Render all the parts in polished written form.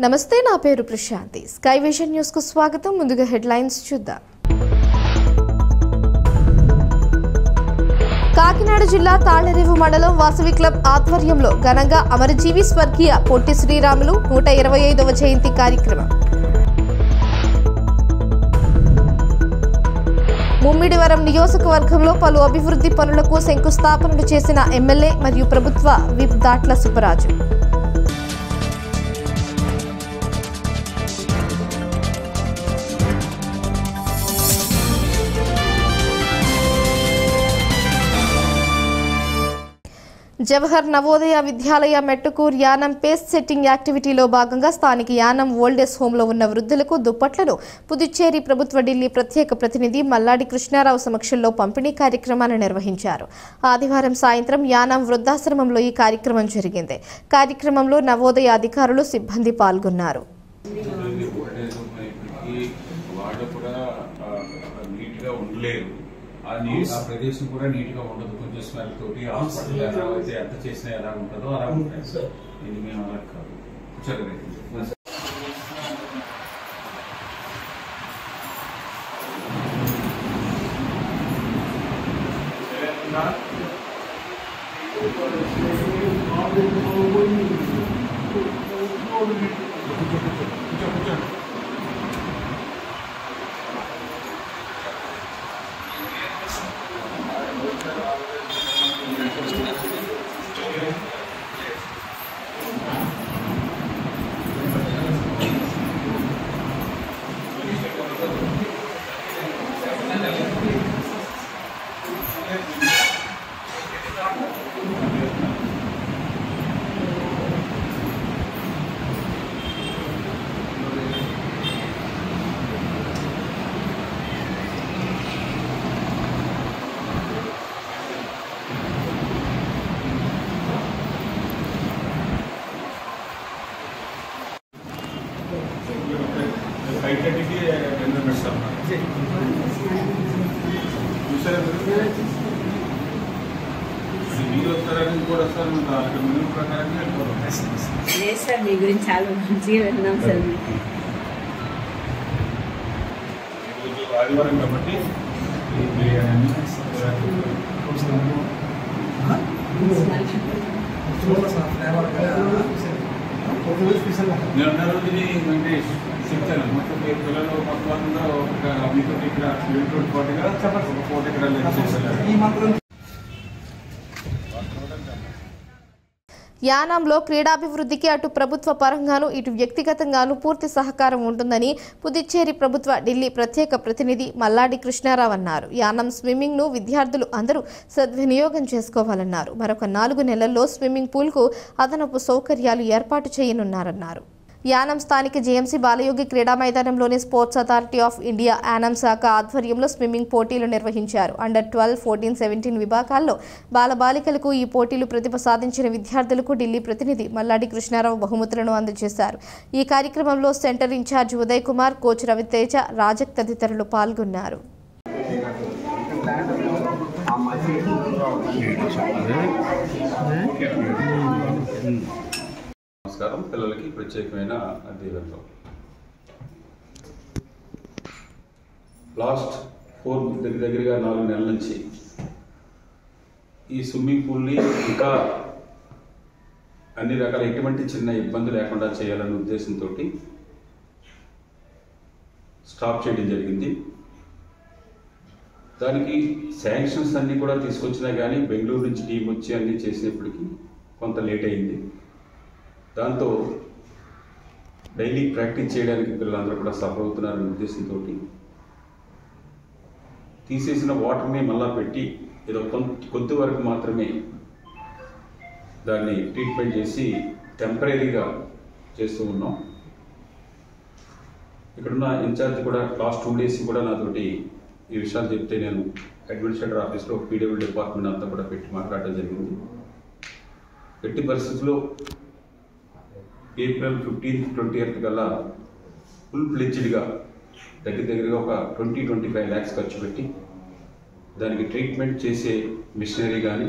నమస్తే, నా పేరు ప్రశాంతి. స్కై విజన్ న్యూస్ కు స్వాగతం. ముందుగా హెడ్లైన్స్ చూద్దాం. కాకినాడ జిల్లా తాళ్లరేవు మండలం వాసవి క్లబ్ ఆధ్వర్యంలో ఘనంగా అమరజీవి స్వర్గీయ పొట్టి శ్రీరాములు 125వ జయంతి కార్యక్రమం. ముమ్మిడివరం నియోజకవర్గంలో పలు అభివృద్ధి పనులకు శంకుస్థాపనలు చేసిన ఎమ్మెల్యే మరియు ప్రభుత్వ విప్ దాట్ల సుబ్బరాజు. జవహర్ నవోదయ విద్యాలయ మెట్టుకూర్ యానం పేస్ సెట్టింగ్ యాక్టివిటీలో భాగంగా స్థానిక యానం ఓల్డేజ్ హోంలో ఉన్న వృద్ధులకు దుప్పట్లను పుదుచ్చేరి ప్రభుత్వ ఢిల్లీ ప్రత్యేక ప్రతినిధి మల్లాడి కృష్ణారావు సమక్షంలో పంపిణీ కార్యక్రమాన్ని నిర్వహించారు. ఆదివారం సాయంత్రం యానం వృద్ధాశ్రమంలో ఈ కార్యక్రమం జరిగింది. కార్యక్రమంలో నవోదయ అధికారులు, సిబ్బంది పాల్గొన్నారు. ఆ ప్రదేశం కూడా నీట్ గా ఉండదు. కొంచెం స్మెల్ తోటి హాస్పిటల్ ఎలా అయితే ఎంత చేసినా ఎలా ఉంటుందో అలా ఉంటాయి. ఇది మేము అలా కాదు. సార్ మీ గురించి చాలా మంచిగా విన్నాం సార్. ఆదివారం కాబట్టి నేను రోజుని వెంకటేష్ చెప్తాను. మొత్తం పిల్లలు మొత్తంలో ఒక మీతో ఇక్కడ 4 ఎకరాలు. యానాంలో క్రీడాభివృద్ధికి అటు ప్రభుత్వ పరంగాను ఇటు వ్యక్తిగతంగాను పూర్తి సహకారం ఉంటుందని పుదుచ్చేరి ప్రభుత్వ ఢిల్లీ ప్రత్యేక ప్రతినిధి మల్లాడి కృష్ణారావు అన్నారు. యానం స్విమ్మింగ్ ను విద్యార్థులు అందరూ సద్వినియోగం చేసుకోవాలన్నారు. మరొక 4 నెలల్లో స్విమ్మింగ్ పూల్ కు అదనపు సౌకర్యాలు ఏర్పాటు చేయనున్నారన్నారు. యానం స్థానిక జేఎంసీ బాలయోగి క్రీడా మైదానంలోని sports authority of India Yanam శాఖ ఆధ్వర్యంలో స్విమ్మింగ్ పోటీలు నిర్వహించారు. అండర్ 12, 14, 17 విభాగాల్లో బాలబాలికలకు ఈ పోటీలు ప్రతిభ సాధించిన విద్యార్థులకు ఢిల్లీ ప్రతినిధి మల్లాడి కృష్ణారావు బహుమతులను అందజేశారు. ఈ కార్యక్రమంలో centre in charge Uday Kumar, coach Raviteja, Rajak తదితరులు పాల్గొన్నారు. నమస్కారం. పిల్లలకి ప్రత్యేకమైన దీవెనలు. లాస్ట్ 4 దగ్గరగా 4 నెలల నుంచి ఈ స్విమ్మింగ్ పూల్ని ఇంకా అన్ని రకాల ఎటువంటి చిన్న ఇబ్బంది లేకుండా చేయాలనే ఉద్దేశంతో స్టాప్ చేయడం జరిగింది. దానికి శాంక్షన్స్ అన్నీ కూడా తీసుకొచ్చినా కానీ బెంగళూరు నుంచి టీం వచ్చి అన్నీ చేసినప్పటికీ కొంత లేట్ అయింది. దాంతో డైలీ ప్రాక్టీస్ చేయడానికి పిల్లలందరూ కూడా సఫర్ అవుతున్నారనే ఉద్దేశంతో తీసేసిన వాటర్ని మళ్ళా పెట్టి ఏదో కొద్ది వరకు మాత్రమే దాన్ని ట్రీట్మెంట్ చేసి టెంపరీగా చేస్తూ ఉన్నాం. ఇక్కడున్న ఇన్ఛార్జ్ కూడా లాస్ట్ 2 days కూడా నాతోటి ఈ విషయాలు చెప్తే నేను అడ్మినిస్ట్రేటర్ ఆఫీస్లో పీడబ్ల్యూ డిపార్ట్మెంట్ అంతా కూడా పెట్టి మాట్లాడడం జరిగింది. ఎట్టి పరిస్థితుల్లో April 15th, 20th కల్లా ఫుల్ ఫ్లెడ్జ్డ్గా దగ్గరగా ఒక 20-25 lakhs ఖర్చు పెట్టి దానికి ట్రీట్మెంట్ చేసే మిషనరీ కానీ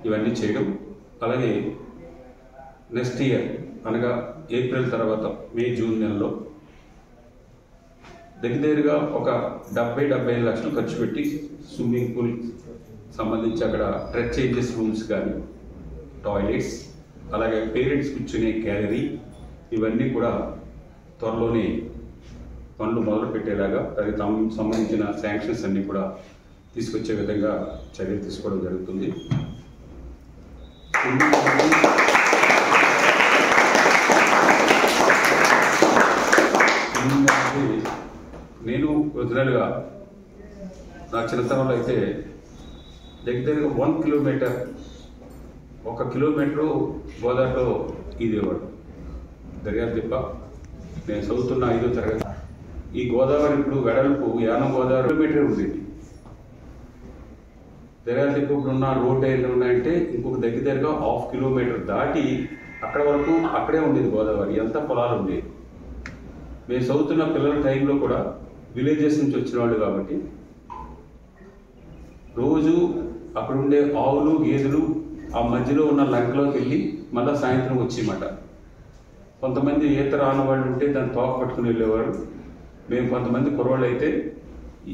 ఇవన్నీ చేయడం, అలాగే నెక్స్ట్ ఇయర్ అనగా ఏప్రిల్ తర్వాత మే జూన్ నెలలో దగ్గరగా ఒక 70-75 లక్షలు ఖర్చు పెట్టి స్విమ్మింగ్ పూల్ సంబంధించి అక్కడ డ్రెస్ చేంజెస్ రూమ్స్ కానీ, టాయిలెట్స్, అలాగే పేరెంట్స్ కూర్చునే గ్యాలరీ, ఇవన్నీ కూడా త్వరలోనే పనులు మొదలు పెట్టేలాగా దానికి సంబంధించిన శాంక్షన్స్ అన్నీ కూడా తీసుకొచ్చే విధంగా చర్యలు తీసుకోవడం జరుగుతుంది. నేను ఒరిజినల్గా నా చిన్నతనంలో అయితే దగ్గరగా 1 కిలోమీటర్, 1 కిలోమీటరు గోదావరిలో ఈదేవాడు. దర్యాప్తు తిప్ప నేను చదువుతున్న 5వ తరగతి. ఈ గోదావరి ఇప్పుడు వెడల్పు యానం గోదావరి కిలోమీటర్ ఉండేది. దర్యాప్తు తిప్ప ఇప్పుడు ఉన్న రోడ్డు ఏమైనా ఉన్నాయంటే ఇంకొక దగ్గరగా 1/2 కిలోమీటర్ దాటి అక్కడ వరకు అక్కడే ఉండేది గోదావరి. ఎంత పొలాలు ఉండేది. మేము చదువుతున్న పిల్లల టైంలో కూడా విలేజెస్ నుంచి వచ్చిన వాళ్ళు కాబట్టి రోజు అక్కడ ఉండే ఆవులు, గేదెలు ఆ మధ్యలో ఉన్న లంకలోకి వెళ్ళి మళ్ళీ సాయంత్రం వచ్చేయమాట. కొంతమంది ఈత రాని వాళ్ళు ఉంటే దాన్ని తోక పట్టుకుని వెళ్ళేవారు. మేము కొంతమంది కుర్రవాళ్ళు అయితే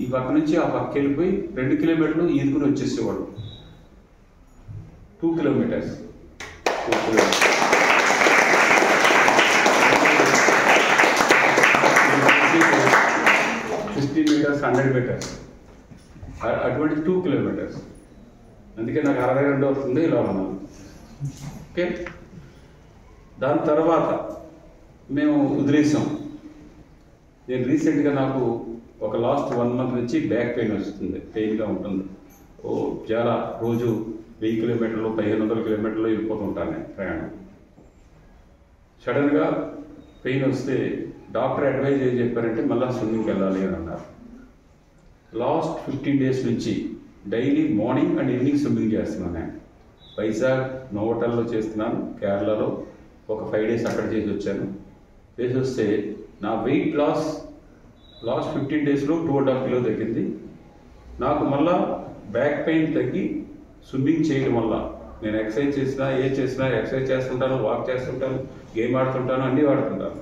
ఈ పక్క నుంచి ఆ పక్క వెళ్ళిపోయి 2 కిలోమీటర్లు ఈదుకుని వచ్చేసేవాడు. 2 కిలోమీటర్స్ 50 మీటర్స్, 100 మీటర్స్, అటువంటి 2 కిలోమీటర్స్. అందుకే నాకు 62 అవుతుంది ఇలా ఉన్నాను. ఓకే, దాని తర్వాత మేము వదిలేసాం. నేను రీసెంట్గా నాకు ఒక లాస్ట్ 1 మంత్ నుంచి బ్యాక్ పెయిన్ వస్తుంది, పెయిన్గా ఉంటుంది. చాలా రోజు 1000 కిలోమీటర్లు, 1500 కిలోమీటర్లు వెళ్ళిపోతుంటాను నేను ప్రయాణం. సడన్గా పెయిన్ వస్తే డాక్టర్ అడ్వైజ్ ఏం చెప్పారంటే మళ్ళీ స్విమ్మింగ్కి వెళ్ళాలి అని అన్నారు. లాస్ట్ 15 డేస్ నుంచి daily morning and evening swimming చేస్తున్నాను. నేను వైజాగ్ నోవోటల్లో చేస్తున్నాను, కేరళలో ఒక 5 డేస్ అక్కడ చేసి వచ్చాను. చేసి వస్తే నా వెయిట్ లాస్ట్ 15 డేస్లో 2.5 కిలో తగ్గింది. నాకు మళ్ళా బ్యాక్ పెయిన్ తగ్గి స్విమ్మింగ్ చేయడం వల్ల నేను ఎక్సర్సైజ్ చేసినా ఎక్సర్సైజ్ చేస్తుంటాను, వాక్ చేస్తుంటాను, గేమ్ ఆడుతుంటాను, అన్నీ ఆడుతుంటాను.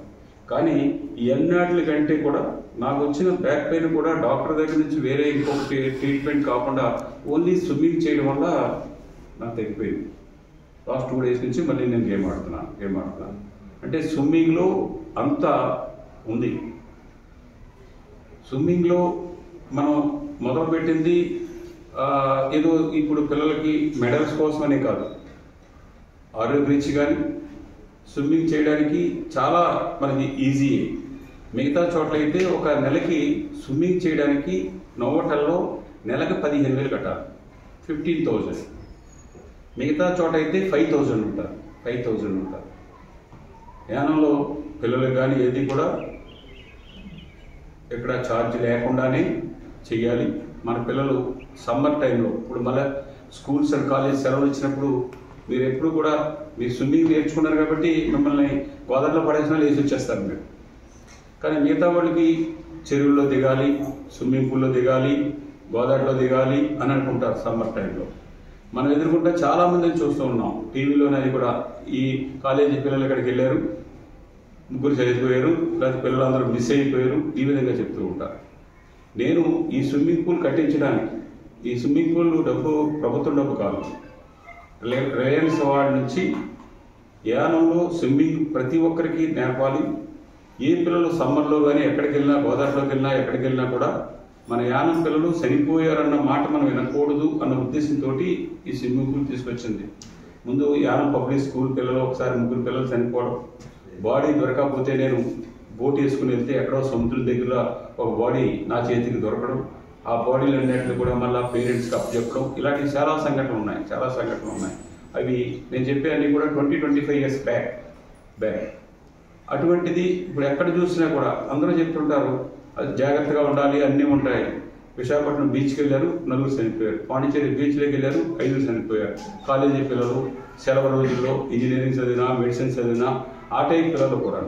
కానీ ఈ అన్నిటి కంటే కూడా నాకు వచ్చిన బ్యాక్ పెయిన్ కూడా డాక్టర్ దగ్గర నుంచి వేరే ఇంకొక ట్రీట్మెంట్ కాకుండా ఓన్లీ స్విమ్మింగ్ చేయడం వల్ల నాకు తగ్గిపోయింది. లాస్ట్ 2 డేస్ నుంచి మళ్ళీ నేను గేమ్ ఆడుతున్నాను. అంటే స్విమ్మింగ్లో అంత ఉంది. స్విమ్మింగ్లో మనం మొదలుపెట్టింది ఏదో ఇప్పుడు పిల్లలకి మెడల్స్ కోసమనే కాదు, ఆరోగ్యరీత్యా కానీ స్విమ్మింగ్ చేయడానికి చాలా మనకి ఈజీ. మిగతా చోట్ల అయితే ఒక నెలకి స్విమ్మింగ్ చేయడానికి నోవోటల్లో నెలకు 15,000 కట్టాలి, 15,000. మిగతా చోట అయితే 5,000 ఉంటారు. యానంలో పిల్లలకు కానీ ఏది కూడా ఇక్కడ ఛార్జ్ లేకుండానే చెయ్యాలి. మన పిల్లలు సమ్మర్ టైంలో ఇప్పుడు మళ్ళీ స్కూల్స్ అండ్ కాలేజ్ సెలవులు ఇచ్చినప్పుడు మీరు ఎప్పుడు కూడా మీరు స్విమ్మింగ్ నేర్చుకున్నారు కాబట్టి మిమ్మల్ని గోదావరిలో పడేసినా వేసి వచ్చేస్తారు మీరు. కానీ మిగతా వాళ్ళకి చెరువుల్లో దిగాలి, స్విమ్మింగ్ పూల్లో దిగాలి, గోదావరిలో దిగాలి అని అనుకుంటారు సమ్మర్ టైంలో. మనం ఎదుర్కొంటే చాలామందిని చూస్తూ ఉన్నాం టీవీలోనే. అది కూడా ఈ కాలేజీ పిల్లలు ఇక్కడికి వెళ్ళారు, 3 చనిపోయారు, లేదా పిల్లలందరూ మిస్ అయిపోయారు, ఈ విధంగా చెప్తూ ఉంటారు. నేను ఈ స్విమ్మింగ్ పూల్ కట్టించడానికి, ఈ స్విమ్మింగ్ పూల్ డబ్బు ప్రభుత్వం డబ్బు కాదు, రిలయన్స్ అవార్డు నుంచి యానంలో స్విమ్మింగ్ ప్రతి ఒక్కరికి నేర్పాలి. ఏ పిల్లలు సమ్మర్లో కానీ ఎక్కడికి వెళ్ళినా, గోదావరిలోకి వెళ్ళినా ఎక్కడికి వెళ్ళినా కూడా మన యానం పిల్లలు చనిపోయారన్న మాట మనం వినకూడదు అన్న ఉద్దేశంతో ఈ స్విమ్మింగ్ పూల్ తీసుకొచ్చింది. ముందు యానం పబ్లిక్ స్కూల్ పిల్లలు ఒకసారి 3 పిల్లలు చనిపోవడం, బాడీ దొరకకపోతే నేను బోట్ వేసుకుని వెళ్తే ఎక్కడో సముద్రం దగ్గర ఒక బాడీ నా చేతికి దొరకడం, ఆ బాడీలు అన్నింటినీ కూడా మళ్ళీ పేరెంట్స్కి అప్పచెప్పడం, ఇలాంటి చాలా సంఘటనలు ఉన్నాయి. అవి నేను చెప్పే అన్నీ కూడా 20-25 years బ్యాక్. అటువంటిది ఇప్పుడు ఎక్కడ చూసినా కూడా అందరూ చెప్తుంటారు అది జాగ్రత్తగా ఉండాలి, అన్నీ ఉంటాయి. విశాఖపట్నం బీచ్కి వెళ్ళారు, 4 చనిపోయారు. పాండిచేరి బీచ్లోకి వెళ్ళారు, 5 చనిపోయారు. కాలేజీ పిల్లలు సెలవు రోజుల్లో ఇంజనీరింగ్ చదివినా, మెడిసిన్ చదివినా ఆ టైప్ పిల్లలు కూడా.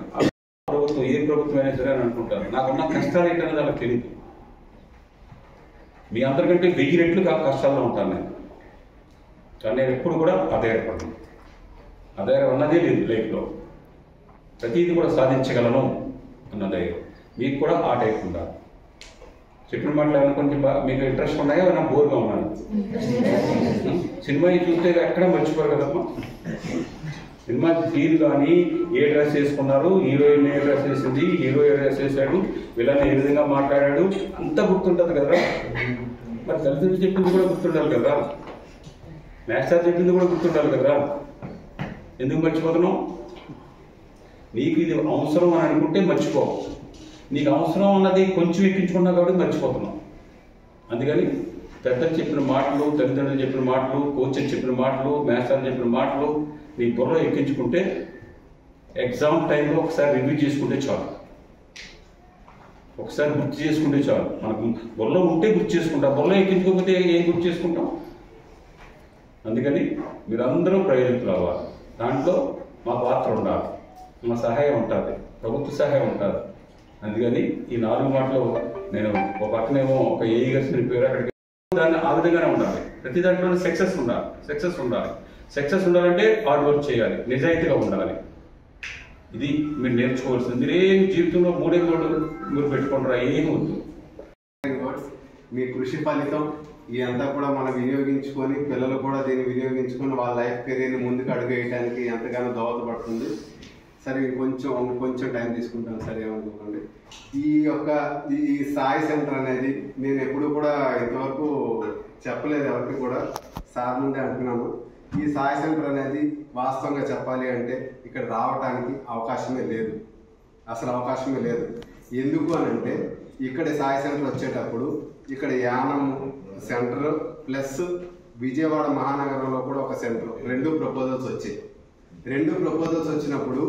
ప్రభుత్వం ఏ ప్రభుత్వం అయినా సరే అని అనుకుంటారు. నాకున్న కష్టాలు ఏంటనేది వాళ్ళకి తెలియదు. మీ అందరికంటే 1000 రెట్లు కష్టాల్లో ఉంటాను నేను. కానీ నేను ఎప్పుడు కూడా అధైర్యపడను. అధైర్యం అన్నదే లేదు లైఫ్లో. ప్రతిదీ కూడా సాధించగలను అన్న ధైర్యం. మీకు కూడా ఆ టైప్ ఉండాలి. చెప్పిన మాటలు ఏమైనా కొంచెం మీకు ఇంట్రెస్ట్ ఉన్నాయా, ఏమైనా బోర్గా ఉన్నాను? సినిమా చూస్తే ఎక్కడ మర్చిపోరు కదమ్మా. సినిమా తీరు కానీ ఏ డ్రెస్ వేసుకున్నారు, హీరోయిన్ ఏ డ్రెస్ వేసింది, హీరో ఏ డ్రెస్ వేసాడు, విలన్ ఏ విధంగా మాట్లాడాడు, అంతా గుర్తుంటుంది కదా. మరి తల్లిదండ్రులు చెప్పింది కూడా గుర్తుండాలి కదా, మాస్టర్ చెప్పింది కూడా గుర్తుండాలి కదా. ఎందుకు మర్చిపోతున్నావు? నీకు ఇది అవసరం అని అనుకుంటే మర్చిపో. నీకు అవసరం అన్నది కొంచెం ఎక్కించుకున్నావు కాబట్టి మర్చిపోతున్నావు. అందుకని పెద్దలు చెప్పిన మాటలు, తల్లిదండ్రులు చెప్పిన మాటలు, కోచెస్ చెప్పిన మాటలు, మాస్టర్ చెప్పిన మాటలు నీ బుర్రలో ఎక్కించుకుంటే ఎగ్జామ్ టైంలో ఒకసారి రివ్యూ చేసుకుంటే చాలు. ఒకసారి గుర్తు చేసుకుంటే చాలు. మనకు బుర్రలో ఉంటే గుర్తు చేసుకుంటాం, బుర్రలో ఎక్కించుకోకపోతే ఏం గుర్తు చేసుకుంటాం? అందుకని మీరందరూ ప్రయోజకులు అవ్వాలి. దాంట్లో మా పాత్ర ఉండాలి, మా సహాయం ఉంటుంది, ప్రభుత్వ సహాయం ఉంటుంది. అందుకని ఈ 4 మాటలు నేను ఒక పక్కనేమో ఒక ఏఈగా పేరు అక్కడికి దాన్ని ఆ విధంగానే ఉండాలి. ప్రతి దాంట్లో సక్సెస్ ఉండాలి. సక్సెస్ ఉండాలంటే హార్డ్ వర్క్ చేయాలి, నిజాయితీగా ఉండాలి. ఇది మీరు నేర్చుకోవాల్సింది. మీరేం జీవితంలో 3 గోళ్ళు మీరు పెట్టుకుంటారా, ఏం వద్దు. మీ కృషి ఫలితం ఇదంతా కూడా మనం వినియోగించుకొని, పిల్లలు కూడా దీన్ని వినియోగించుకొని వాళ్ళ లైఫ్ కెరీర్ని ముందుకు అడుగేయడానికి ఎంతగానో దోహదపడుతుంది. సరే కొంచెం టైం తీసుకుంటాను, సరే ఏమనుకోండి. ఈ సాయి సెంటర్ అనేది నేను ఎప్పుడు కూడా ఇంతవరకు చెప్పలేదు ఎవరికి కూడా, సార్ నుండి అంటున్నాను. ఈ సాయి సెంటర్ అనేది వాస్తవంగా చెప్పాలి అంటే ఇక్కడ రావడానికి అవకాశమే లేదు, అసలు అవకాశమే లేదు. ఎందుకు అని అంటే ఇక్కడ సాయి సెంటర్ వచ్చేటప్పుడు ఇక్కడ యానం సెంటర్ ప్లస్ విజయవాడ మహానగరంలో కూడా ఒక సెంటర్, 2 ప్రపోజల్స్ వచ్చాయి. 2 ప్రపోజల్స్ వచ్చినప్పుడు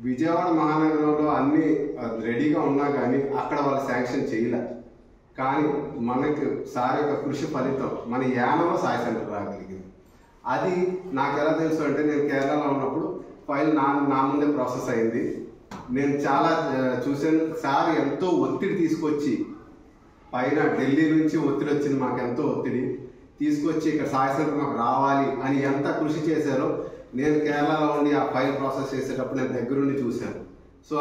విజయవాడ మహానగరంలో అన్నీ రెడీగా ఉన్నా కానీ అక్కడ వాళ్ళు శాంక్షన్ చేయలే. కానీ మనకి సార్ యొక్క కృషి ఫలితం మన యానంలో సాయి సెంటర్ రాగలిగింది. అది నాకు ఎలా తెలుసు అంటే నేను కేరళలో ఉన్నప్పుడు ఫైల్ నా ముందే ప్రాసెస్ అయింది. నేను చాలా చూశాను. సార్ ఎంతో ఒత్తిడి తీసుకొచ్చి, పైన ఢిల్లీ నుంచి ఒత్తిడి వచ్చింది, మాకు ఎంతో ఒత్తిడి తీసుకొచ్చి ఇక్కడ సాయి సెంటర్ మాకు రావాలి అని ఎంత కృషి చేశారో నేను కేరళలో ఉండి ఆ ఫైల్ ప్రాసెస్ చేసేటప్పుడు నేను దగ్గరుండి చూశాను. సో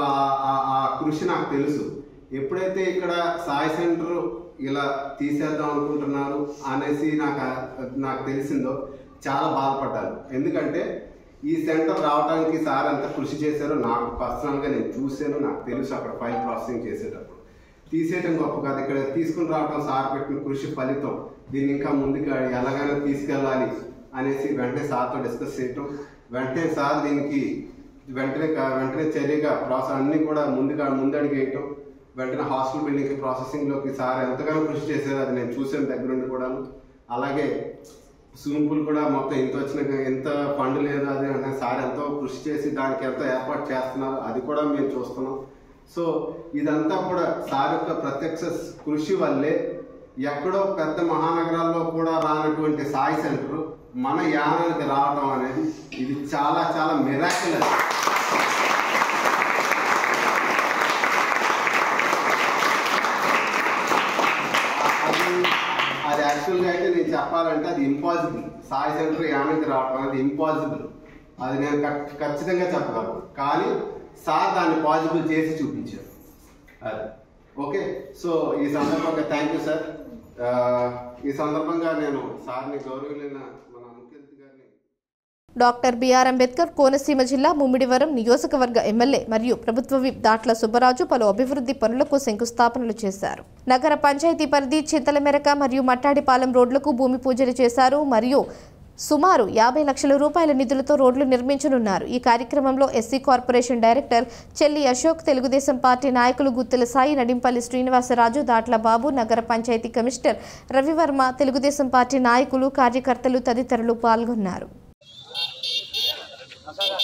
ఆ కృషి నాకు తెలుసు. ఎప్పుడైతే ఇక్కడ సాయి సెంటర్ ఇలా తీసేద్దాం అనుకుంటున్నారు అనేసి నాకు తెలిసిందో చాలా బాధపడ్డాను. ఎందుకంటే ఈ సెంటర్ రావడానికి సార్ ఎంత కృషి చేశారో నాకు పర్సనల్గా నేను చూశాను, నాకు తెలుసు. అక్కడ ఫైల్ ప్రాసెసింగ్ చేసేటప్పుడు తీసేయటం గొప్ప కాదు, ఇక్కడ తీసుకుని రావడం సార్ పెట్టిన కృషి ఫలితం. దీన్ని ఇంకా ముందుకు ఎలాగైనా తీసుకెళ్ళాలి అనేసి వెంటనే సార్తో డిస్కస్ చేయటం, వెంటనే సార్ దీనికి వెంటనే చర్యగా ప్రాసెస్ అన్నీ కూడా ముందడుగు వేయటం, వెంటనే హాస్టల్ బిల్డింగ్ ప్రాసెసింగ్లోకి సార్ ఎంతగానో కృషి చేశారు. అది నేను చూసాను దగ్గరుండి కూడా. అలాగే స్విమ్మింగ్ పూల్ కూడా మొత్తం ఎంత ఫండ్ లేదు అది అంటే సార్ ఎంతో కృషి చేసి దానికి ఎంతో ఏర్పాటు చేస్తున్నారు, అది కూడా మేము చూస్తున్నాం. సో ఇదంతా కూడా సార్ యొక్క ప్రత్యక్ష కృషి వల్లే ఎక్కడో పెద్ద మహానగరాల్లో కూడా రానటువంటి సాయి సెంటర్ మన యానానికి రావడం అనేది ఇది చాలా చాలా మిరాకిల్. అది యాక్చువల్గా అయితే నేను చెప్పాలంటే అది ఇంపాసిబుల్. సాయి సెంటర్ యానానికి రావడం అనేది ఇంపాసిబుల్, అది నేను ఖచ్చితంగా చెప్పగలను. కానీ సార్ దాన్ని పాసిబుల్ చేసి చూపించారు. అది ఓకే. సో ఈ సందర్భంగా థ్యాంక్ యూ సార్. ఈ సందర్భంగా నేను సార్ని గౌరవనీయులైన మన ముఖ్యమంత్రి గారిని డాక్టర్ బిఆర్ అంబేద్కర్ కోనసీమ జిల్లా ముమ్మిడివరం నియోజకవర్గ ఎమ్మెల్యే మరియు ప్రభుత్వ విప్ దాట్ల సుబ్బరాజు పలు అభివృద్ధి పనులకు శంకుస్థాపనలు చేశారు. నగర పంచాయతీ పరిధి చింతలమెరక మరియు మట్టాడిపాలెం రోడ్లకు భూమి పూజలు చేశారు మరియు సుమారు 50 లక్షల రూపాయల నిధులతో రోడ్లు నిర్మించనున్నారు. ఈ కార్యక్రమంలో ఎస్సీ కార్పొరేషన్ డైరెక్టర్ చెల్లి అశోక్, తెలుగుదేశం పార్టీ నాయకులు గుత్తుల సాయి, నడింపల్లి శ్రీనివాసరాజు, దాట్ల బాబు, నగర పంచాయతీ కమిషనర్ రవివర్మ, తెలుగుదేశం పార్టీ నాయకులు, కార్యకర్తలు తదితరులు పాల్గొన్నారు. సార్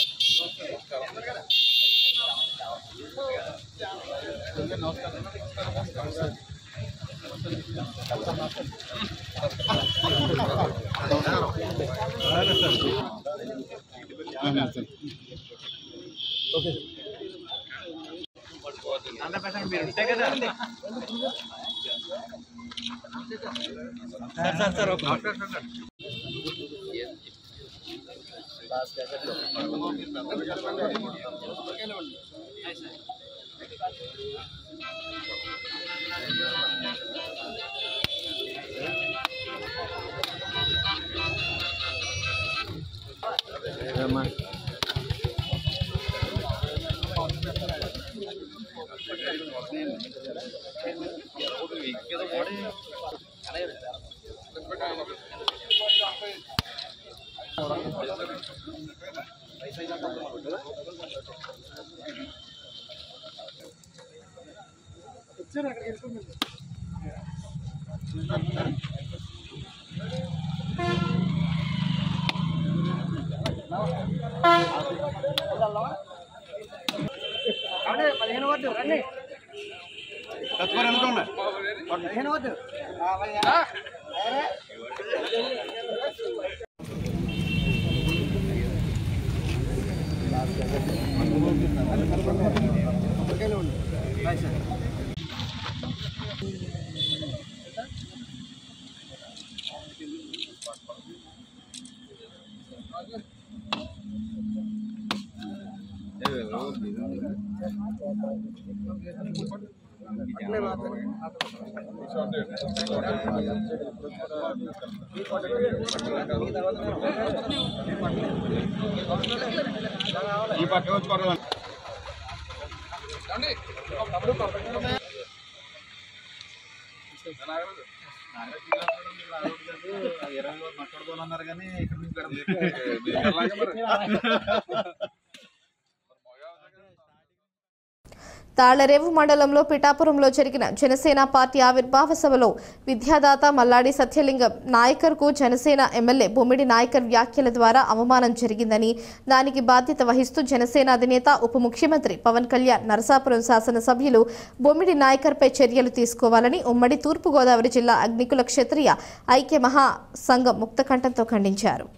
తాళ్లరేవు మండలంలో పిఠాపురంలో జరిగిన జనసేన పార్టీ ఆవిర్భావ సభలో విద్యాదాత మల్లాడి సత్యలింగం నాయకర్కు జనసేన ఎమ్మెల్యే బొమ్మిడి నాయకర్ వ్యాఖ్యల ద్వారా అవమానం జరిగిందని, దానికి బాధ్యత వహిస్తూ జనసేన అధినేత ఉప ముఖ్యమంత్రి పవన్ కళ్యాణ్ నరసాపురం శాసనసభ్యులు బొమ్మిడి నాయకర్పై చర్యలు తీసుకోవాలని ఉమ్మడి తూర్పుగోదావరి జిల్లా అగ్నికుల క్షత్రియ ఐక్య మహాసంఘం ముక్తకంఠంతో ఖండించారు.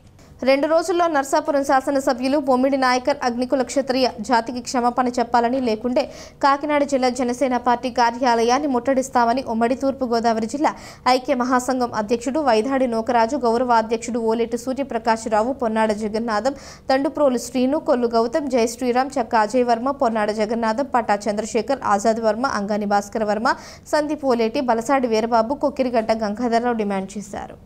2 రోజుల్లో నర్సాపురం శాసనసభ్యులు బొమ్మిడి నాయకర్ అగ్నికుల క్షత్రియ జాతికి క్షమాపణ చెప్పాలని, లేకుంటే కాకినాడ జిల్లా జనసేన పార్టీ కార్యాలయాన్ని ముట్టడిస్తామని ఉమ్మడి తూర్పుగోదావరి జిల్లా ఐక్య మహాసంఘం అధ్యక్షుడు వైదాడి నోకరాజు, గౌరవ అధ్యక్షుడు ఓలేటి సూర్యప్రకాశరావు, పొన్నాడ జగన్నాథం, తండుప్రోలు శ్రీను, కొల్లు గౌతమ్, జై శ్రీరామ్, చక్క అజయ్ వర్మ, పొన్నాడ జగన్నాథం, పట్టా చంద్రశేఖర్, ఆజాద్ వర్మ, అంగాని భాస్కర్ వర్మ, సందీప్ ఓలేటి, బలసాడి వీరబాబు, కొక్కిరిగడ్డ గంగాధరరావు డిమాండ్ చేశారు.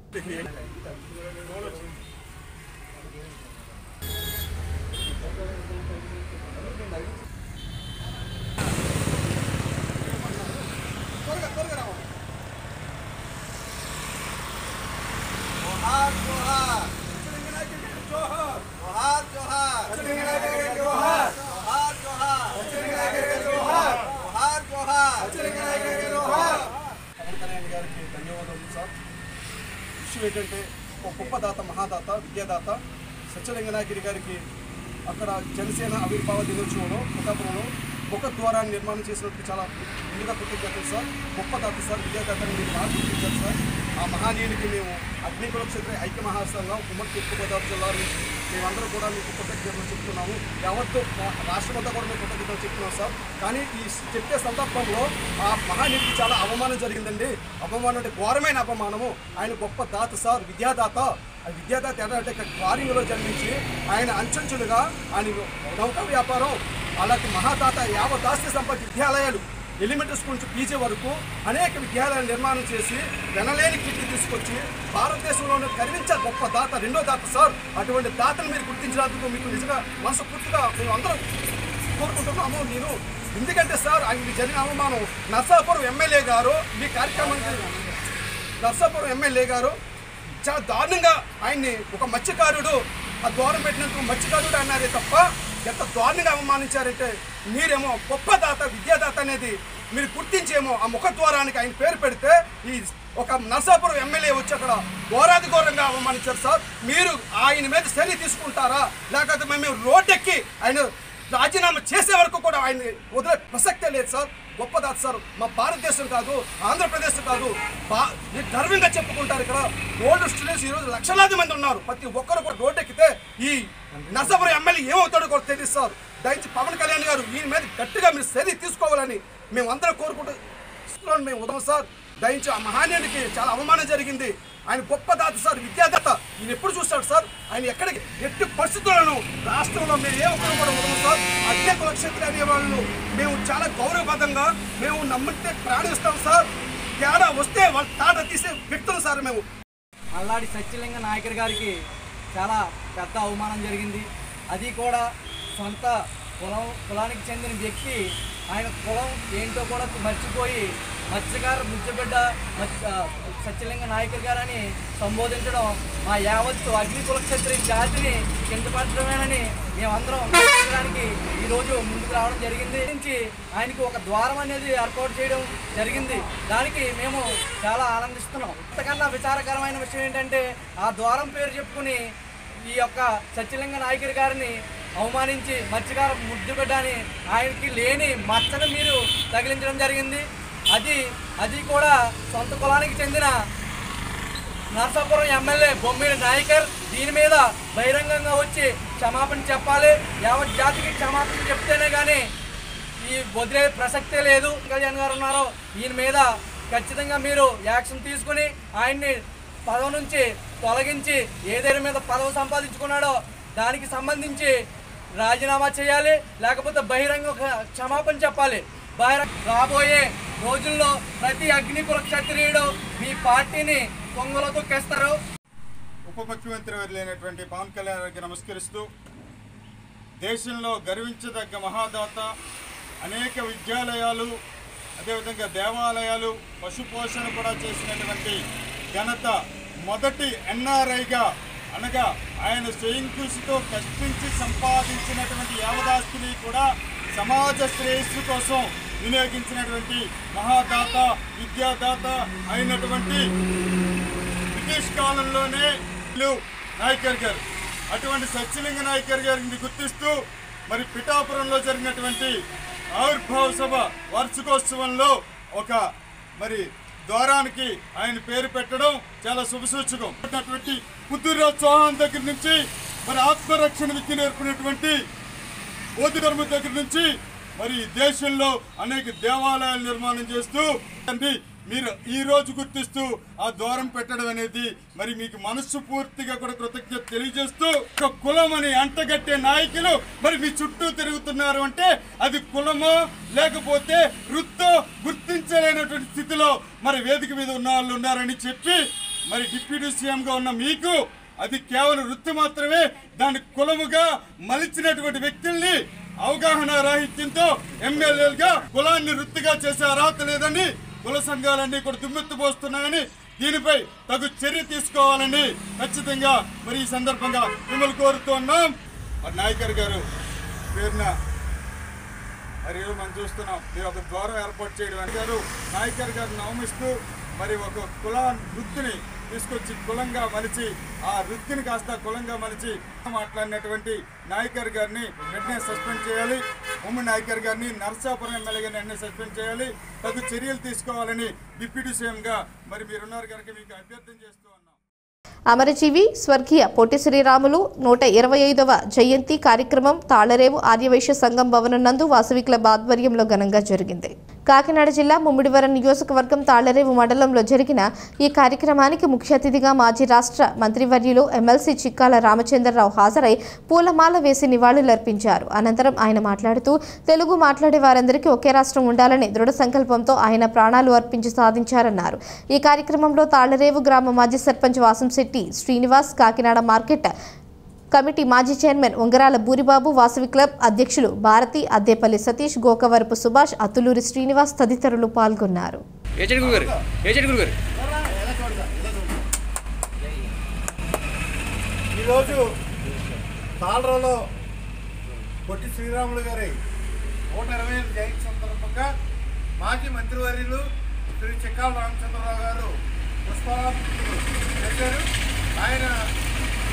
విషయం ఏంటంటే ఒక గొప్పదాత, మహాదాత, విద్యాదాత సత్యలింగనాయకుడి గారికి అక్కడ జనసేన ఆవిర్భావ దినోత్సవంలో పిఠాపురంలో ఒక ద్వారాన్ని నిర్మాణం చేసినట్టు చాలా ముందుగా కృతజ్ఞతలు సార్. గొప్పదాత సార్, విద్యాదాతని మీరు బాగా గుర్తించారు సార్. ఆ మహానీయుడికి మేము అగ్నికుల క్షత్రియ ఐక్య మహాసంఘం ఉమ్మడి తూర్పుగోదావరి జిల్లా నుంచి మేమందరూ కూడా మీకు కృతజ్ఞతలు చెప్తున్నాము. యావత్తు రాష్ట్రమంతా కూడా మేము కృతజ్ఞతలు చెప్తున్నాం సార్. కానీ ఈ చెప్పే సందర్భంలో ఆ మహానీయుడికి చాలా అవమానం జరిగిందండి. అవమానం అంటే ఘోరమైన అవమానము. ఆయన గొప్ప దాత సార్, విద్యాదాత. ఆ విద్యాదాత ఏంటంటే క్వారింగ్లో జన్మించి ఆయన అంచెంచులుగా ఆయన నౌకా వ్యాపారం, అలాంటి మహాదాత యావదాస్తి సంపద విద్యాలయాలు ఎలిమెంటరీ స్కూల్ నుంచి పీజీ వరకు అనేక విద్యాలయాలు నిర్మాణం చేసి వెనలేని కీర్తి తీసుకొచ్చి భారతదేశంలోనే గర్వించే గొప్ప దాత, రెండో దాత సార్. అటువంటి దాతను మీరు గుర్తించినందుకు మీకు నిజంగా మనస్ఫూర్తిగా మేము అందరం కోరుకుంటున్నాము. నేను ఎందుకంటే సార్ ఆయనకి జరిగిన అవమానం నర్సాపురం ఎమ్మెల్యే గారు మీ కార్యక్రమానికి నర్సాపురం ఎమ్మెల్యే గారు చాలా దారుణంగా ఆయన్ని ఒక మత్స్యకారుడు ఆ ద్వారం పెట్టినందుకు మత్స్యకారుడు అన్నారే తప్ప ఎంత దారుణంగా అవమానించారంటే మీరేమో గొప్ప దాత, విద్యాదాత అనేది మీరు గుర్తించేమో ఆ ముఖద్వారానికి ఆయన పేరు పెడితే ఈ ఒక నర్సాపురం ఎమ్మెల్యే వచ్చి అక్కడ ఘోరాది ఘోరంగా అవమానించారు సార్. మీరు ఆయన మీద చర్య తీసుకుంటారా, లేకపోతే మేము రోడ్డెక్కి ఆయన రాజీనామా చేసే వరకు కూడా ఆయన్ని వదిలే ప్రసక్తే లేదు సార్. గొప్పదాత సార్. మా భారతదేశం కాదు, ఆంధ్రప్రదేశ్ కాదు, గర్వంగా చెప్పుకుంటారు. ఇక్కడ ఓల్డ్ స్టూడెంట్స్ ఈరోజు లక్షలాది మంది ఉన్నారు. ప్రతి ఒక్కరు కూడా రోడ్డెక్కితే ఈ నర్సాపురం ఎమ్మెల్యే ఏమవుతాడో కూడా తెలియదు సార్. దయచేసి పవన్ కళ్యాణ్ గారు ఈయన మీద గట్టిగా మీరు చర్య తీసుకోవాలని మేము అందరం కోరుకుంటూ మేము ఉదయం సార్. దయచేసి ఆ మహానీయుడికి చాలా అవమానం జరిగింది. ఆయన గొప్ప దాత సార్, విద్యాదాత. ఈయన ఎప్పుడు చూస్తాడు సార్? ఆయన ఎక్కడికి ఎట్టి పరిస్థితులను రాష్ట్రంలో మేము ఏ ఒక్కరు కూడా ఉండము సార్. అగ్ని కులక్షేత్రి అనే వాళ్ళు మేము చాలా గౌరవబద్ధంగా మేము నమ్మితే ప్రాణిస్తాం సార్. తేడా వస్తే వాళ్ళ తాట తీసే వ్యక్తులు సార్ మేము. మల్లాడి సత్యలింగ నాయకర్ గారికి చాలా పెద్ద అవమానం జరిగింది. అది కూడా సొంత కులానికి చెందిన వ్యక్తి ఆయన కులం ఏంటో కూడా మర్చిపోయి మత్స్యకారు ముచ్చబిడ్డ సత్యలింగ నాయకర్ గారని సంబోధించడం మా యావత్తు అగ్ని కులక్షత్రి జాతిని కించపరచడమేనని మేమందరం గుర్తించడానికి ఈరోజు ముందుకు రావడం జరిగింది. నుంచి ఆయనకు ఒక ద్వారం అనేది ఏర్పాటు చేయడం జరిగింది. దానికి మేము చాలా ఆనందిస్తున్నాం. అంతకన్నా విచారకరమైన విషయం ఏంటంటే ఆ ద్వారం పేరు చెప్పుకుని ఈ యొక్క సత్యలింగ నాయకర్ గారిని అవమానించి మత్స్యకారు ముద్దుబిడ్డ అని ఆయనకి లేని మచ్చను మీరు తగిలించడం జరిగింది. అది కూడా సొంత కులానికి చెందిన నర్సాపురం ఎమ్మెల్యే బొమ్మిడి నాయకర్ దీని మీద బహిరంగంగా వచ్చి క్షమాపణ చెప్పాలి. యావత్ జాతికి క్షమాపణ చెప్తేనే కానీ ఈ వదిలే ప్రసక్తే లేదు. కళ్యాణ్ గారు ఉన్నారో ఈయన మీద ఖచ్చితంగా మీరు యాక్షన్ తీసుకుని ఆయన్ని పదవి నుంచి తొలగించి ఏదైనా మీద పదవి సంపాదించుకున్నాడో దానికి సంబంధించి రాజీనామా చేయాలి, లేకపోతే బహిరంగ క్షమాపణ చెప్పాలి. రాబోయే రోజుల్లో ప్రతి అగ్ని కులక్షత్రియుడు మీ పార్టీని కొంగలో తొక్కేస్తారు. ఉప ముఖ్యమంత్రి వర్యులైనటువంటి పవన్ కళ్యాణ్ గారికి నమస్కరిస్తూ, దేశంలో గర్వించదగ్గ మహాదాత, అనేక విద్యాలయాలు అదేవిధంగా దేవాలయాలు పశుపోషణ కూడా చేసినటువంటి ఘనత, మొదటి ఎన్ఆర్ఐగా అనగా ఆయన స్వయం కృషితో కష్టించి సంపాదించినటువంటి యావదాస్తిని కూడా సమాజ శ్రేయస్సు కోసం వినియోగించినటువంటి మహాదాత, విద్యాదాత అయినటువంటి బ్రిటిష్ కాలంలోనే నాయకర్ గారు, అటువంటి సత్యలింగ నాయకర్ గారిని గుర్తిస్తూ మరి పిఠాపురంలో జరిగినటువంటి ఆవిర్భావ సభ వార్షికోత్సవంలో ఒక మరి ద్వారానికి ఆయన పేరు పెట్టడం చాలా శుభసూచకం. పృథ్వీరాజ్ చౌహాన్ దగ్గర నుంచి మరి ఆత్మరక్షణ విద్య నేర్పినటువంటి బౌద్ధ ధర్మం దగ్గర నుంచి మరి దేశంలో అనేక దేవాలయాలు నిర్మాణం చేస్తూ మీరు ఈ రోజు గుర్తిస్తూ ఆ ద్వారం పెట్టడం అనేది మరి మీకు మనస్సు పూర్తిగా కూడా కృతజ్ఞత తెలియజేస్తూ, ఒక కులం అని అంటగట్టే నాయకులు మరి మీ చుట్టూ తిరుగుతున్నారు అంటే అది కులమో లేకపోతే వృత్తో గుర్తించలేనటువంటి స్థితిలో మరి వేదిక మీద ఉన్న వాళ్ళు ఉన్నారని చెప్పి మరి డిప్యూటీ సీఎంగా ఉన్న మీకు అది కేవలం వృత్తి మాత్రమే, దాని కులముగా మలిచినటువంటి వ్యక్తుల్ని అవగాహన రాహిత్యంతో ఎమ్మెల్యేలుగా కులాన్ని వృత్తిగా చేసే అర్హత లేదని కుల సంఘాలన్నీ కూడా దుమ్మెత్తిపోస్తున్నాయని దీనిపై తగు చర్య తీసుకోవాలని ఖచ్చితంగా మరి ఈ సందర్భంగా మిమ్మల్ని కోరుతున్నాం. మరి నాయకర్ గారు పేరున మరి మనం చూస్తున్నాం, మీరు ఒక ద్వారం ఏర్పాటు చేయడం గారు నాయకర్ గారిని నవమిస్తూ మరి ఒక వృత్తిని తీసుకొచ్చి కులంగా మలిచి ఆ వృత్తిని కాస్త కులంగా మలిచి మాట్లాడినటువంటి నాయకర్ గారిని వెంటనే సస్పెండ్ చేయాలి. ఉమ్మడి నాయకర్ గారిని నర్సాపురం ఎమ్మెల్యే గారిని వెంటనే సస్పెండ్ చేయాలి. తగు చర్యలు తీసుకోవాలని డిప్యూటీ సీఎంగా మరి మీరున్నారు కనుక మీకు అభ్యర్థన చేస్తూ ఉన్నాం. అమరజీవి స్వర్గీయ పొట్టి శ్రీరాములు 125వ జయంతి కార్యక్రమం తాళరేవు ఆర్యవైశ్య సంఘం భవనం నందు వాసవి క్లబ్ ఆధ్వర్యంలో ఘనంగా జరిగింది. కాకినాడ జిల్లా ముమ్మిడివరం నియోజకవర్గం తాళరేవు మండలంలో జరిగిన ఈ కార్యక్రమానికి ముఖ్య అతిథిగా మాజీ రాష్ట్ర మంత్రివర్యులు ఎమ్మెల్సీ చిక్కాల రామచంద్రరావు హాజరై పూలమాల వేసి నివాళులర్పించారు. అనంతరం ఆయన మాట్లాడుతూ, తెలుగు మాట్లాడే వారందరికీ ఒకే రాష్ట్రం ఉండాలని దృఢ సంకల్పంతో ఆయన ప్రాణాలు అర్పించి సాధించారన్నారు. ఈ కార్యక్రమంలో తాళరేవు గ్రామ మాజీ సర్పంచ్ వాసంశెట్టి శ్రీనివాస్, కాకినాడ మార్కెట్ కమిటీ మాజీ చైర్మన్ ఉంగరాల బూరిబాబు, వాసవి క్లబ్ అధ్యక్షులు భారతి, అద్దేపల్లి సతీష్, గోకవరపు సుభాష్, అతులూరి శ్రీనివాస్ తదితరులు పాల్గొన్నారు. ఈరోజు తాళరాలో పొట్టి శ్రీరాములు గారి 125 జయంతి సందర్భంగా మాజీ మంత్రివర్యులు శ్రీ చిక్కాల రామచంద్రరావు గారు పుష్పాంజలి చేశారు. ఆయన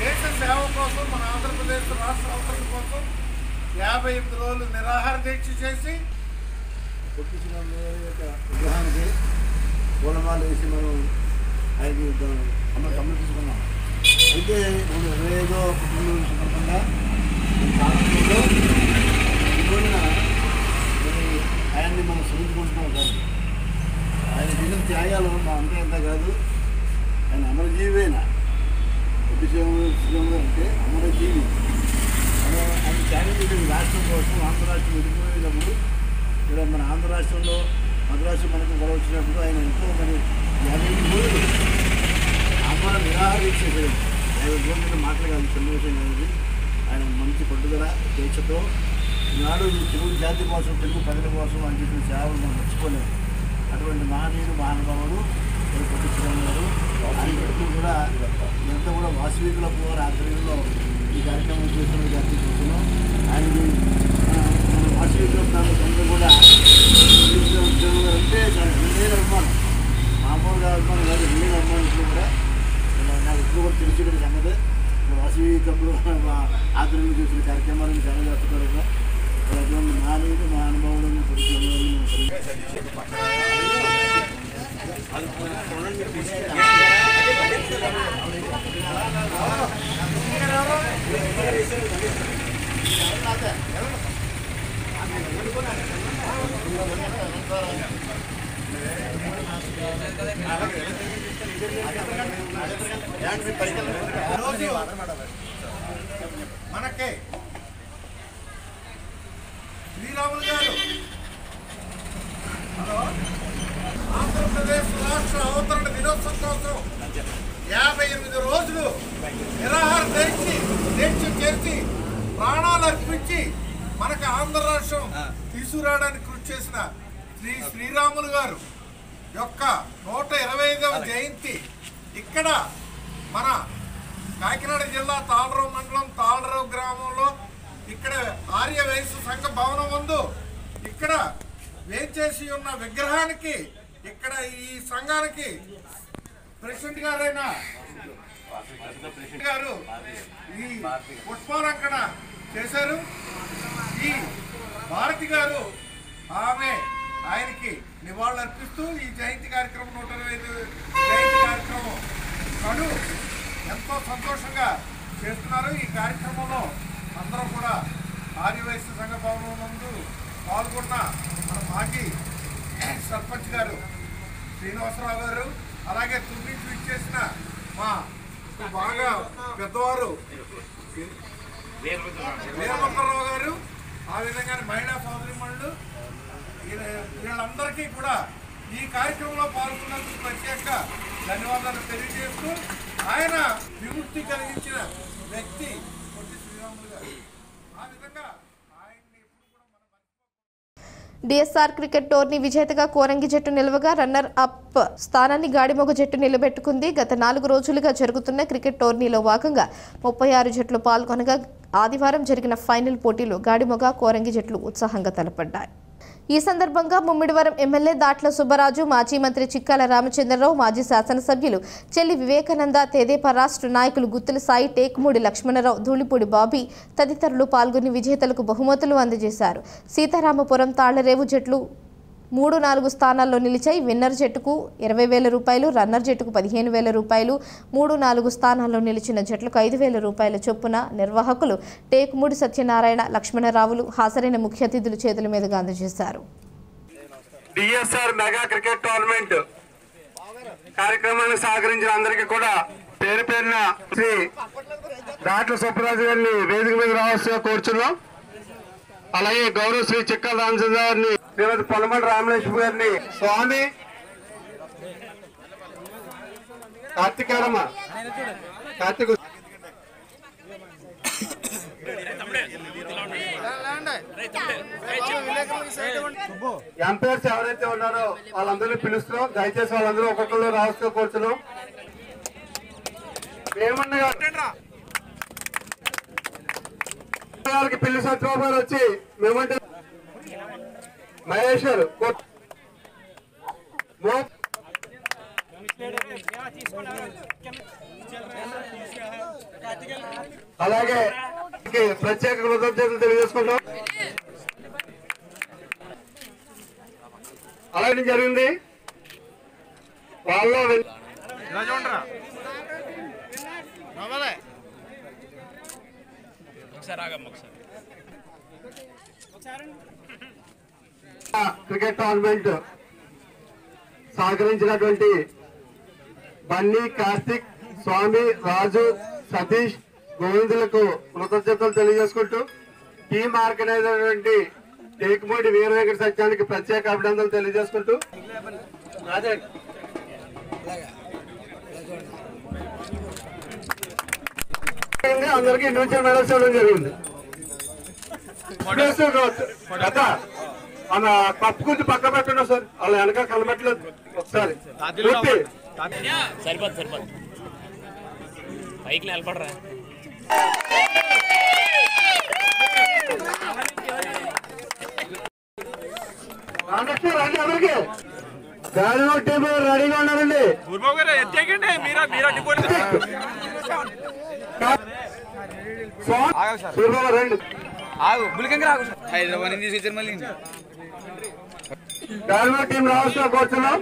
దేశ సేవ కోసం, మన ఆంధ్రప్రదేశ్ రాష్ట్ర అవసరం కోసం 58 రోజులు నిరాహార దీక్ష చేసి పొట్టి శ్రీరాములు గారి యొక్క విగ్రహానికి పూలమాల వేసి మనం ఆయనకి సమర్పించుకున్నాం. అయితే 25వ పుట్టినరోజు సందర్భంగా ఆయన్ని మనం స్మరించుకుంటున్నాం. కానీ ఆయన చేసిన త్యాగాలు అంతే ఎంత కాదు. ఆయన అమరజీవేనా పొట్టి శ్రీరాములు అంటే అమరజీవి. ఆయన త్యాగం చేసిన రాష్ట్రం కోసం ఆంధ్ర రాష్ట్రం విడిపోయినప్పుడు ఇక్కడ మన ఆంధ్ర రాష్ట్రంలో మద్రాసు మనకు గొడవ వచ్చినప్పుడు ఆయన ఎంతో మరి 50 రోజులు అమర నిరాహారీక్ష చేశారు. 50 రోజులు మాట్లాడాలి చిన్న విషయం కాదు. ఆయన మంచి పట్టుదల దీక్షతో ఈనాడు ఈ తెలుగు జాతి కోసం తెలుగు ప్రజల కోసం అని చెప్పిన సేవలు మనం మర్చిపోలేము. అటువంటి మహనీయుడు మహానుభావుడు పొట్టి శ్రీరాములు గారు. ఆయన ఎప్పుడు కూడా ఇదంతా కూడా వాసవి క్లబ్ వారి ఆధ్వర్యంలో ఈ కార్యక్రమం చేస్తున్న జాతీయ చూస్తున్నాం. ఆయనకి మన వాసవి క్లబ్ దాంట్లో కూడా అంటే నేను అభిమానం, మామూలుగా అభిమానం కాదు, నేను అభిమానించడం కూడా నాకు ఇప్పుడు కూడా తెలిసి సంగతి. వాసవి క్లబ్లో ఆధ్వర్యంలో చేసిన కార్యక్రమాలను చాలా చేస్తున్నారు. అటువంటి మహనీయుడు మహానుభావులను మనకే శ్రీరాములు గారు ఆంధ్రప్రదేశ్ రాష్ట్ర అవతరణ దినోత్సవం కోసం 58 రోజులు నిరాహార దీక్ష చేసి ప్రాణాలు అర్పించి మనకు ఆంధ్ర రాష్ట్రం తీసుకురావడానికి కృషి చేసిన శ్రీరాములు గారు యొక్క 125వ జయంతి ఇక్కడ మన కాకినాడ జిల్లా తాళరావు మండలం తాళరావు గ్రామంలో ఇక్కడ ఆర్య వయసు సంఘ భవనం ముందు ఇక్కడ వేచేసి ఉన్న విగ్రహానికి ఇక్కడ ఈ సంఘానికి ప్రెసిడెంట్ గారైన గారు ఈ పుష్పాలంకరణ చేశారు. ఈ భారతి గారు ఆయనకి నివాళులు అర్పిస్తూ ఈ జయంతి కార్యక్రమం 125 జయంతి కార్యక్రమం కడు ఎంతో సంతోషంగా చేస్తున్నారు. ఈ కార్యక్రమంలో అందరూ కూడా ఆదివాసీ సంఘ భవనం ముందు పాల్గొన్న మన మాజీ సర్పంచ్ గారు శ్రీనివాసరావు గారు, అలాగే తుమ్మించి ఇచ్చేసిన మా బాగా పెద్దవారు వీరభద్రరావు గారు, ఆ విధంగా మహిళా సోదరిమణులు, వీళ్ళందరికీ కూడా ఈ కార్యక్రమంలో పాల్గొన్నందుకు ప్రత్యేక ధన్యవాదాలు తెలియజేస్తూ ఆయన విముక్తి కలిగించిన వ్యక్తి పొట్టి శ్రీరాములు గారు. ఆ విధంగా డిఎస్ఆర్ క్రికెట్ టోర్నీ విజేతగా కోరంగి జట్టు నిలవగా రన్నర్ అప్ స్థానాన్ని గాడిమొగ జట్టు నిలబెట్టుకుంది. గత 4 రోజులుగా జరుగుతున్న క్రికెట్ టోర్నీలో భాగంగా 36 జట్లు పాల్గొనగా ఆదివారం జరిగిన ఫైనల్ పోటీలో గాడిమొగ కోరంగి జట్లు ఉత్సాహంగా తలపడ్డాయి. ఈ సందర్భంగా ముమ్మిడివరం ఎమ్మెల్యే దాట్ల సుబ్బరాజు, మాజీ మంత్రి చిక్కాల రామచంద్రరావు, మాజీ శాసనసభ్యులు చెల్లి వివేకానంద, తెదేపా రాష్ట్ర నాయకులు గుత్తుల సాయి, టేకుమూడి లక్ష్మణరావు, ధూళిపూడి బాబీ తదితరులు పాల్గొని విజేతలకు బహుమతులు అందజేశారు. సీతారామపురం, తాళ్లరేవు జట్లు 3-4 స్థానాల్లో నిలిచాయి. విన్నర్ జట్టుకు 20,000 రూపాయలు, రన్నర్ జట్టుకు 15,000 రూపాయలు, 3-4 స్థానాల్లో నిలిచిన జట్లకు 5,000 రూపాయల చొప్పున నిర్వాహకులు టేకుమూడి సత్యనారాయణ, లక్ష్మణరావులు హాజరైన ముఖ్య అతిథులు చేతుల మీదుగా అందజేశారు. డిఎస్ఆర్ మెగా క్రికెట్ టోర్నమెంట్ కార్యక్రమాన్ని సహకరించిన అందరికీ కూడా పేరు పేరున శ్రీ దాట్ల సుబ్బరాజు గారిని వేదిక మీద రావాల్సిందిగా కోరుచున్నాం. అలాగే గౌరవ శ్రీ చిక్కాల రామచంద్ర గారిని, శ్రీమతి పొలమల రామలక్ష్మి గారిని, స్వామి కార్తికేయమ్మ, కార్తీక ఎంపైర్స్ ఎవరైతే ఉన్నారో వాళ్ళందరినీ పిలుస్తున్నాం. దయచేసి వాళ్ళందరూ ఒక్కొక్కరు రావాల్సిందిగా కోరుచున్నాం. ఏమన్నా గారికి పిల్లి సత్యబాబు గారు వచ్చి మేమంటే మహేష్ గారు అలాగే ప్రత్యేక కృతజ్ఞతలు తెలియజేసుకుంటాం. అలాగే జరిగింది వాళ్ళు క్రికెట్ టోర్నమెంట్ సహకరించినటువంటి బన్నీ, కార్తిక్, స్వామి, రాజు, సతీష్, గోవిందులకు కృతజ్ఞతలు తెలియజేసుకుంటూ టీం ఆర్గనైజర్ అయినటువంటి టేకుమూడి వీర వెంకట సత్యానికి ప్రత్యేక అభినందనలు తెలియజేసుకుంటూ అందరికీ ఇండివిజువల్ మెడల్స్ ఇవ్వడం జరిగింది. మన కప్పు గురించి పక్క పెట్టండి సార్, అలా వెనక కలబెట్టలేదు ఒకసారి సరిపోదు పైకి నిలబడరా. రండి అందరికి గాలిలో టీం రెడీగా ఉన్నారండి. రండి హైదరాబాద్ నుంచి తీసుకొచ్చారు మళ్ళీ. గాలిలో టీం రావాల్సిన కూర్చున్నాం.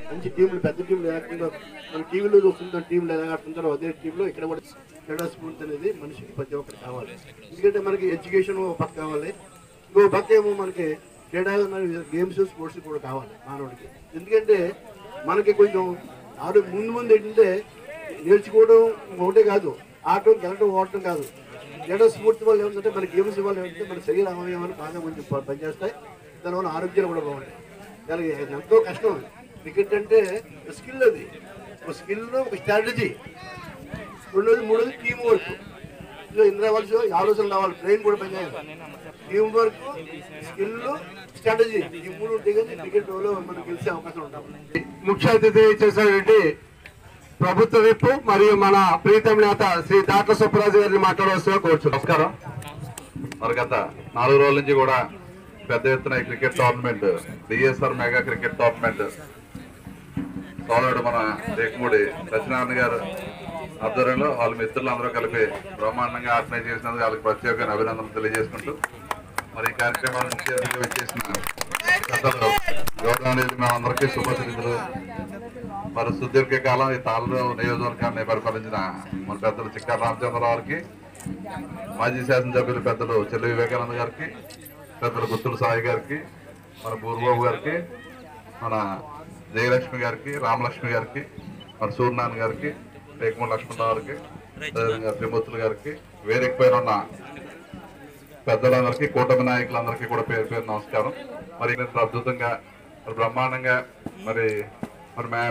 మంచి టీంలు, పెద్ద టీంలు లేకుండా మన టీవీలో చూస్తుంటాం, టీంలు ఎలా ఆడుతుంటారో అదే టీంలో ఇక్కడ కూడా క్రీడా స్ఫూర్తి అనేది మనిషికి ప్రతి ఒక్కటి కావాలి. ఎందుకంటే మనకి ఎడ్యుకేషన్ పక్క కావాలి, ఇంకో పక్క ఏమో మనకి క్రీడా గేమ్స్ స్పోర్ట్స్ కూడా కావాలి మానవుడికి. ఎందుకంటే మనకి కొంచెం ముందు ఏంటంటే నేర్చుకోవడం ఒకటే కాదు, ఆడటం, గెలటం, ఓడటం కాదు. క్రీడా స్ఫూర్తి వల్ల ఏమంటే మన గేమ్స్ వల్ల ఏమంటే మన శరీర అవయవాలు బాగా కొంచెం పనిచేస్తాయి, దానివల్ల ఆరోగ్యాలు కూడా బాగుంటాయి. దానికి ఎంతో కష్టం. క్రికెట్ అంటే స్కిల్, అది ఒక స్కిల్, ఒక స్ట్రాటజీ, రెండోది మూడోది టీం వర్క్. ఇందులో ఎన్ని రావాల్సి ఆలోచనలు రావాలి, బ్రెయిన్ కూడా పనిచేయాలి. టీం వర్క్, స్కిల్, స్ట్రాటజీ, ఈ మూడు ఉంటే కానీ క్రికెట్ లో మనం గెలిచే అవకాశం ఉంటుంది. ముఖ్య అతిథి చేసినటువంటి ప్రభుత్వ విప్ మరియు మన ప్రీతం నేత శ్రీ దాట్ల సుబ్బరాజు గారిని మాట్లాడవలసిందిగా కోరుచు. నమస్కారం. మరి గత 4 రోజుల నుంచి కూడా పెద్ద ఎత్తున ఈ cricket tournament, DSR mega cricket tournament సోదరుడు మన టేకుమూడి సత్యనారాయణ గారు ఆధ్వర్యంలో వాళ్ళ మిత్రులు అందరూ కలిపి బ్రహ్మాండంగా ఆర్గనైజ్ చేసినందుకు వాళ్ళకి ప్రత్యేక అభినందనలు తెలియజేసుకుంటూ, మరి ఈ కార్యక్రమాన్ని ముఖ్య అతిథిగా వచ్చేసిన పెద్దలు గౌరవనీయులు మేమందరికీ శుభాశీస్సులు. మరి సుదీర్ఘకాలం ఈ తాళ్ళూరు నియోజకవర్గాన్ని పరిపాలించిన మన పెద్దలు చిక్కా రామచంద్రరావు గారికి, మాజీ శాసనసభ్యులు పెద్దలు చెల్లి వివేకానంద గారికి, పెద్దలు గుత్తుల సాయి గారికి, మన బూర్బాబు గారికి, మన జయలక్ష్మి గారికి, రామలక్ష్మి గారికి, మన సూర్యనారాయణ గారికి, టేకుమూడి లక్ష్మణరావు గారికి, అదేవిధంగా త్రిమూర్తులు గారికి, వేరెక్కిపోయిన ఉన్న పెద్దలందరికీ, కూటమి నాయకులందరికీ కూడా పేరు పేరు నమస్కారం. మరి అద్భుతంగా, మరి బ్రహ్మాండంగా, మరి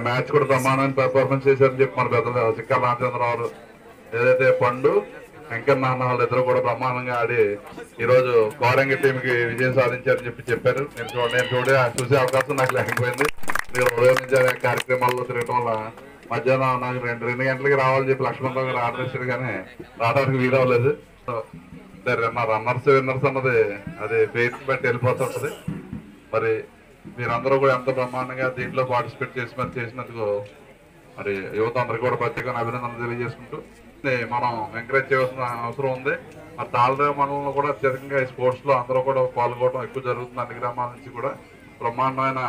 మ్యాచ్ కూడా బ్రహ్మాండమైన పెర్ఫార్మెన్స్ చేశారని చెప్పి మన పెద్దలు చిక్కా రామచంద్రరావు, ఏదైతే పండు వెంకన్న అన్న వాళ్ళిద్దరూ కూడా బ్రహ్మాండంగా ఆడి ఈరోజు కోరంగి టీంకి విజయం సాధించారని చెప్పారు. నేను చూసే అవకాశం నాకు లేకపోయింది. ఉదయం నుంచి కార్యక్రమాల్లో తిరగడం వల్ల మధ్యాహ్నం నాకు 2 గంటలకి రావాలని చెప్పి లక్ష్మణరావు గారు ఆర్డర్ ఇచ్చారు, కానీ రావడానికి వీలవ్వలేదు. రన్నర్స్ విన్నర్స్ అన్నది అది ఫెయిత్ బట్టి వెళ్ళిపోతుంటది. మరి మీరందరూ కూడా ఎంతో బ్రహ్మాండంగా దీంట్లో పార్టిసిపేట్ చేసినందుకు మరి యువత అందరికీ కూడా ప్రత్యేకంగా అభినందనలు తెలియజేసుకుంటూ మనం ఎంకరేజ్ చేయాల్సిన అవసరం ఉంది. మరి తాళ్ళూరు మండలంలో కూడా అత్యధికంగా ఈ స్పోర్ట్స్ లో అందరూ కూడా పాల్గొనడం ఎక్కువ జరుగుతుంది. అన్ని గ్రామాల నుంచి కూడా బ్రహ్మాండమైన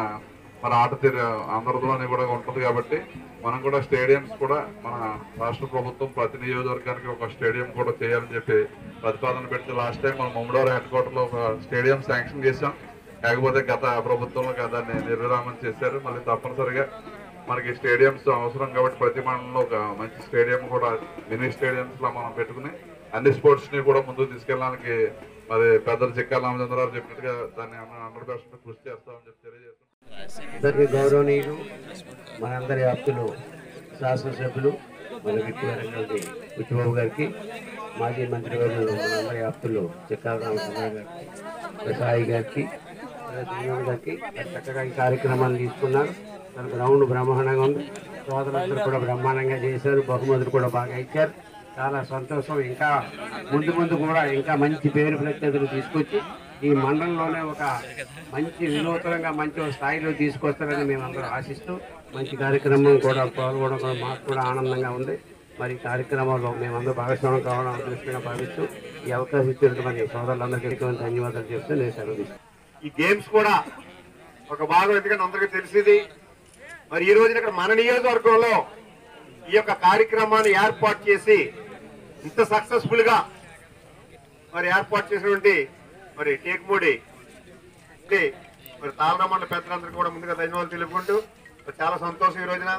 మన ఆట తీరు అందరిలోనే కూడా ఉంటుంది. కాబట్టి మనం కూడా స్టేడియంస్ కూడా మన రాష్ట్ర ప్రభుత్వం ప్రతి నియోజకవర్గానికి ఒక స్టేడియం కూడా చేయాలని చెప్పి ప్రతిపాదన పెడితే లాస్ట్ టైం మనం ముమ్మడోర హెడ్ క్వార్టర్ లో ఒక స్టేడియం శాంక్షన్ చేశాం. కాకపోతే గత ప్రభుత్వంలో దాన్ని నిర్విరామం చేశారు. మళ్ళీ తప్పనిసరిగా మనకి స్టేడియంస్ అవసరం కాబట్టి ప్రతి మండలంలో ఒక మంచి స్టేడియం కూడా మినీ స్టేడియంస్ లో మనం పెట్టుకుని అన్ని స్పోర్ట్స్ ని కూడా ముందుకు తీసుకెళ్ళడానికి మరి పెద్దలు చిక్కా రామచంద్రరావు చెప్పినట్టుగా దాన్ని 100% కృషి చేస్తామని చెప్పి తెలియజేస్తున్నాం. గౌరవనీయులు మనందరి ఆప్తులు శాసనసభ్యులు మన విప్పినటువంటి కుచ్చిబాబు గారికి, మాజీ మంత్రివర్యులు మనందరి ఆప్తులు చిక్కా రామచంద్రరావు గారికి, సాయి గారికి, గారికి చక్కగా ఈ కార్యక్రమాన్ని తీసుకున్నారు. గ్రౌండ్ బ్రహ్మాండంగా ఉంది. సోదరులందరూ కూడా బ్రహ్మాండంగా చేశారు. బహుమతులు కూడా బాగా ఇచ్చారు. చాలా సంతోషం. ఇంకా ముందు కూడా ఇంకా మంచి పేరు ప్రఖ్యాతులు తీసుకొచ్చి ఈ మండలంలోనే ఒక మంచి వినూతనంగా మంచి స్థాయిలో తీసుకొస్తారని మేమందరం ఆశిస్తూ మంచి కార్యక్రమం కూడా పాల్గొనడం కూడా మాకు కూడా ఆనందంగా ఉంది. మరి కార్యక్రమంలో మేమందరూ భాగస్వామ్యం కావడం అదృష్టంగా భావిస్తూ ఈ అవకాశం ఇచ్చినటువంటి సోదరులందరికీ ధన్యవాదాలు చెప్తూ నేను సెలవు. ఈ గేమ్స్ కూడా ఒక భాగం, ఎందుకంటే అందరికీ తెలిసింది. మరి ఈ రోజున ఇక్కడ మన నియోజకవర్గంలో ఈ యొక్క కార్యక్రమాన్ని ఏర్పాటు చేసి ఇంత సక్సెస్ఫుల్ గా మరి ఏర్పాటు చేసినటువంటి మరి టేకుమూడి మరి తాళన మండల పెద్దలందరికీ కూడా ముందుగా ధన్యవాదాలు తెలుపుకుంటూ చాలా సంతోషం ఈ రోజున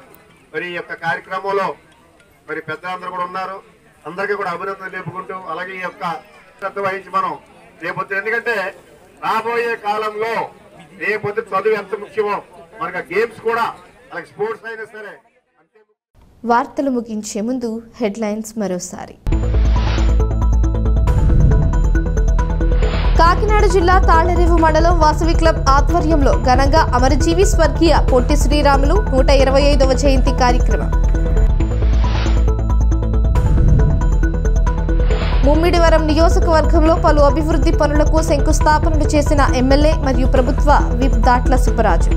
మరి ఈ యొక్క కార్యక్రమంలో మరి పెద్దలందరూ కూడా ఉన్నారు. అందరికీ కూడా అభినందనలు తెలుపుకుంటూ అలాగే ఈ యొక్క శ్రద్ధ వహించి మనం రేపొద్దు, ఎందుకంటే రాబోయే కాలంలో రేపొద్దు చదువు ఎంత ముఖ్యమో మనకు గేమ్స్ కూడా అలాగే స్పోర్ట్స్ అయినా సరే. వార్తలు ముగించే ముందు హెడ్లైన్స్ మరోసారి. కాకినాడ జిల్లా తాళ్లరేవు మండలం వాసవి క్లబ్ ఆధ్వర్యంలో ఘనంగా అమరజీవి స్వర్గీయ పొట్టి శ్రీరాములు 125వ జయంతి కార్యక్రమం. ముమ్మిడివరం నియోజకవర్గంలో పలు అభివృద్ధి పనులకు శంకుస్థాపనలు చేసిన ఎమ్మెల్యే మరియు ప్రభుత్వ విప్ దాట్ల సుబ్బరాజు.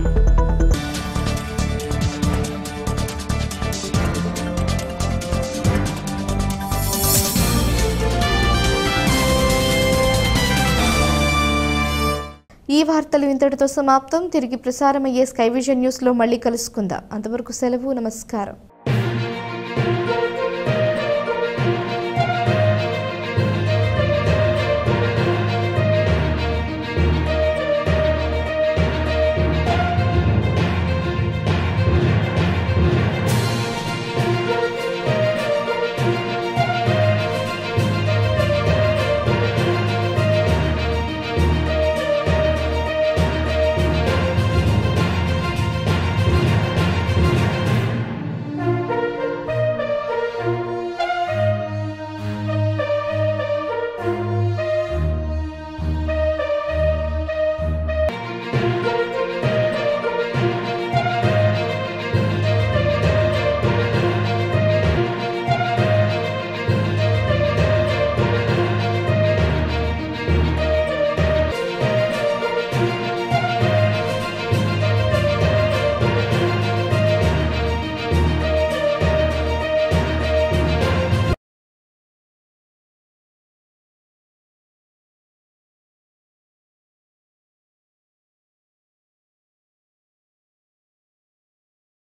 ఈ వార్తలు ఇంతటితో సమాప్తం. తిరిగి ప్రసారమయ్యే స్కై విజన్ న్యూస్లో మళ్ళీ కలుసుకుందాం. అంతవరకు సెలవు. నమస్కారం.